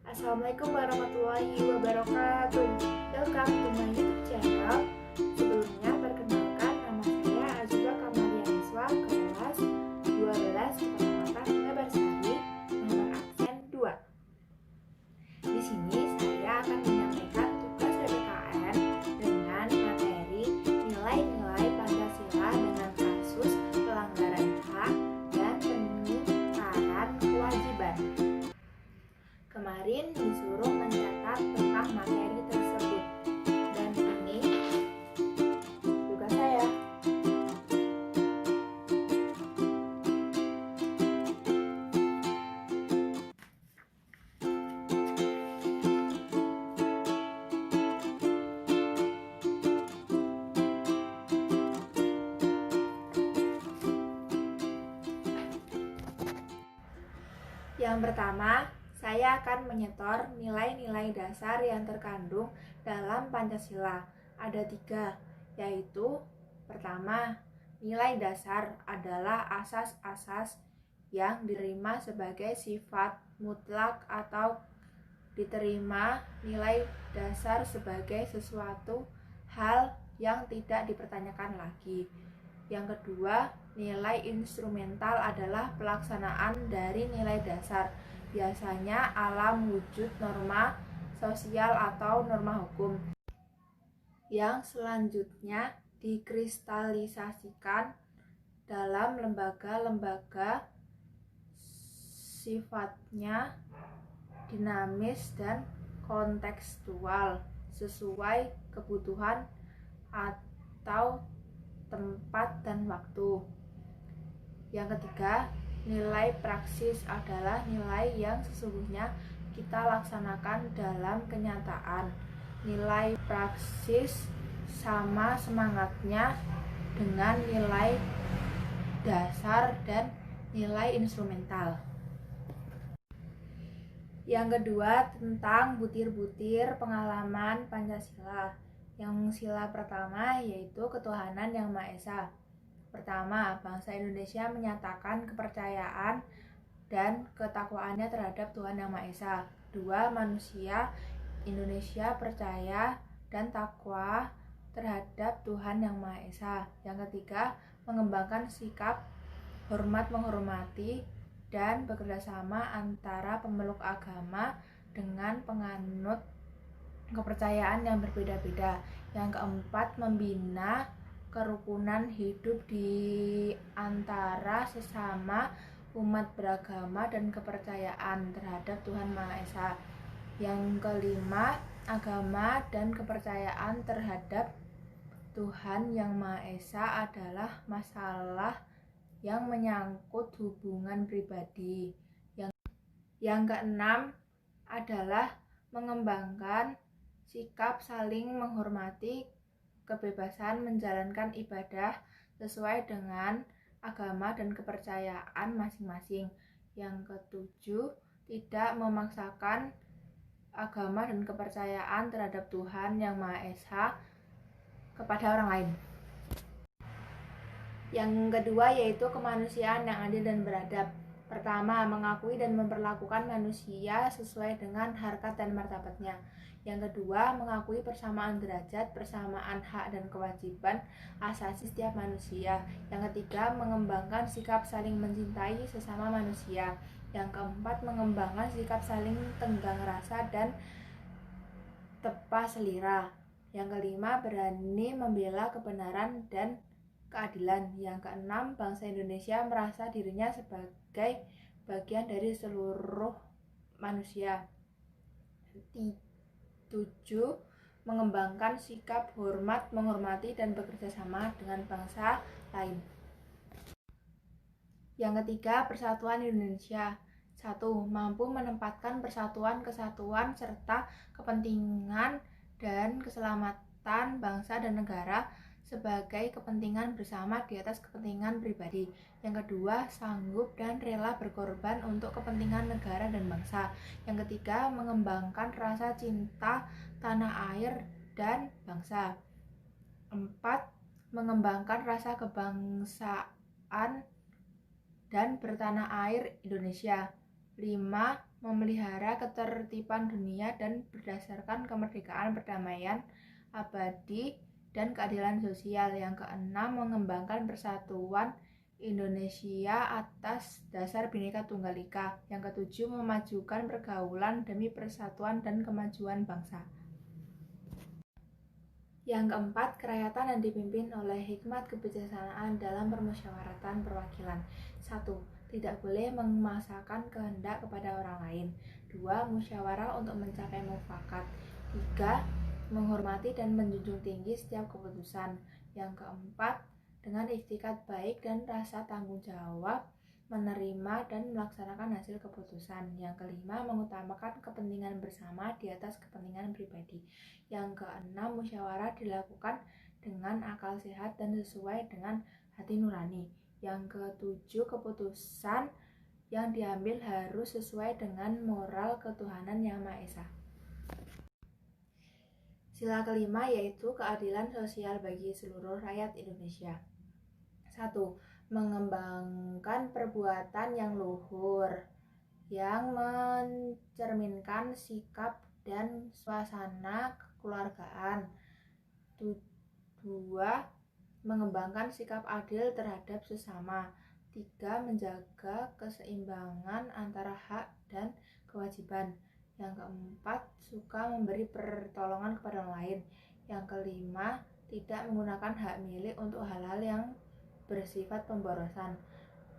Assalamualaikum warahmatullahi wabarakatuh. Welcome to my YouTube channel. Sebelumnya perkenalkan, nama saya Azuba Kamarianiswa, kelas 12 Kecamatan Mebarsari, nomor absen 2. Di sini saya akan menyampaikan tugas PPKN dengan materi nilai-nilai Pancasila dengan kasus pelanggaran HAM dan pengingkaran kewajiban. Kemarin disuruh mencatat tentang materi tersebut, dan ini tugas saya. Yang pertama, saya akan menyetor nilai-nilai dasar yang terkandung dalam Pancasila. Ada 3, yaitu pertama, nilai dasar adalah asas-asas yang diterima sebagai sifat mutlak atau diterima nilai dasar sebagai sesuatu hal yang tidak dipertanyakan lagi. Yang kedua, nilai instrumental adalah pelaksanaan dari nilai dasar, biasanya alam wujud norma sosial atau norma hukum, yang selanjutnya dikristalisasikan dalam lembaga-lembaga, sifatnya dinamis dan kontekstual sesuai kebutuhan atau tempat dan waktu. Yang ketiga, nilai praksis adalah nilai yang sesungguhnya kita laksanakan dalam kenyataan. Nilai praksis sama semangatnya dengan nilai dasar dan nilai instrumental. Yang kedua, tentang butir-butir pengalaman Pancasila. Yang sila pertama yaitu ketuhanan yang Maha Esa. Pertama, bangsa Indonesia menyatakan kepercayaan dan ketakwaannya terhadap Tuhan Yang Maha Esa. 2, manusia Indonesia percaya dan takwa terhadap Tuhan Yang Maha Esa. Yang ketiga, mengembangkan sikap hormat menghormati dan bekerjasama antara pemeluk agama dengan penganut kepercayaan yang berbeda-beda. Yang keempat, membina kerukunan hidup di antara sesama umat beragama dan kepercayaan terhadap Tuhan Maha Esa. Yang kelima, agama dan kepercayaan terhadap Tuhan Yang Maha Esa adalah masalah yang menyangkut hubungan pribadi. Yang keenam adalah mengembangkan sikap saling menghormati, kebebasan menjalankan ibadah sesuai dengan agama dan kepercayaan masing-masing. Yang ketujuh, tidak memaksakan agama dan kepercayaan terhadap Tuhan Yang Maha Esa kepada orang lain. Yang kedua yaitu kemanusiaan yang adil dan beradab. Pertama, mengakui dan memperlakukan manusia sesuai dengan harkat dan martabatnya. Yang kedua, mengakui persamaan derajat, persamaan hak dan kewajiban asasi setiap manusia. Yang ketiga, mengembangkan sikap saling mencintai sesama manusia. Yang keempat, mengembangkan sikap saling tenggang rasa dan tepa selera. Yang kelima, berani membela kebenaran dan keadilan. Yang keenam, bangsa Indonesia merasa dirinya sebagai bagian dari seluruh manusia. 7, mengembangkan sikap hormat, menghormati dan bekerja sama dengan bangsa lain. Yang ketiga, persatuan Indonesia. 1, mampu menempatkan persatuan, kesatuan serta kepentingan dan keselamatan bangsa dan negara sebagai kepentingan bersama di atas kepentingan pribadi. Yang kedua, sanggup dan rela berkorban untuk kepentingan negara dan bangsa. Yang ketiga, mengembangkan rasa cinta tanah air dan bangsa. 4, mengembangkan rasa kebangsaan dan bertanah air Indonesia. 5, memelihara ketertiban dunia dan berdasarkan kemerdekaan, perdamaian abadi, dan keadilan sosial. Yang keenam, mengembangkan persatuan Indonesia atas dasar Bhinneka Tunggal Ika. Yang ketujuh, memajukan pergaulan demi persatuan dan kemajuan bangsa. Yang keempat, kerakyatan yang dipimpin oleh hikmat kebijaksanaan dalam permusyawaratan perwakilan. 1. Tidak boleh memaksakan kehendak kepada orang lain. 2. Musyawarah untuk mencapai mufakat. 3. Menghormati dan menjunjung tinggi setiap keputusan. Yang keempat, dengan ikhtikat baik dan rasa tanggung jawab menerima dan melaksanakan hasil keputusan. Yang kelima, mengutamakan kepentingan bersama di atas kepentingan pribadi. Yang keenam, musyawarah dilakukan dengan akal sehat dan sesuai dengan hati nurani. Yang ketujuh, keputusan yang diambil harus sesuai dengan moral ketuhanan Yang Maha Esa. Sila kelima yaitu keadilan sosial bagi seluruh rakyat Indonesia. 1. Mengembangkan perbuatan yang luhur yang mencerminkan sikap dan suasana kekeluargaan. 2. Mengembangkan sikap adil terhadap sesama. 3. Menjaga keseimbangan antara hak dan kewajiban. Yang keempat, suka memberi pertolongan kepada orang lain. Yang kelima, tidak menggunakan hak milik untuk hal-hal yang bersifat pemborosan.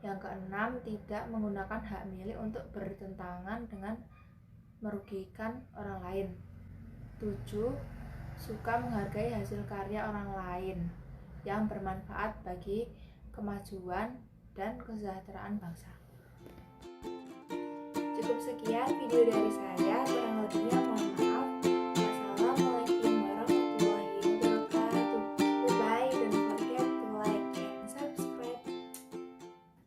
Yang keenam, tidak menggunakan hak milik untuk bertentangan dengan merugikan orang lain. 7. Suka menghargai hasil karya orang lain yang bermanfaat bagi kemajuan dan kesejahteraan bangsa. Cukup sekian video dari saya.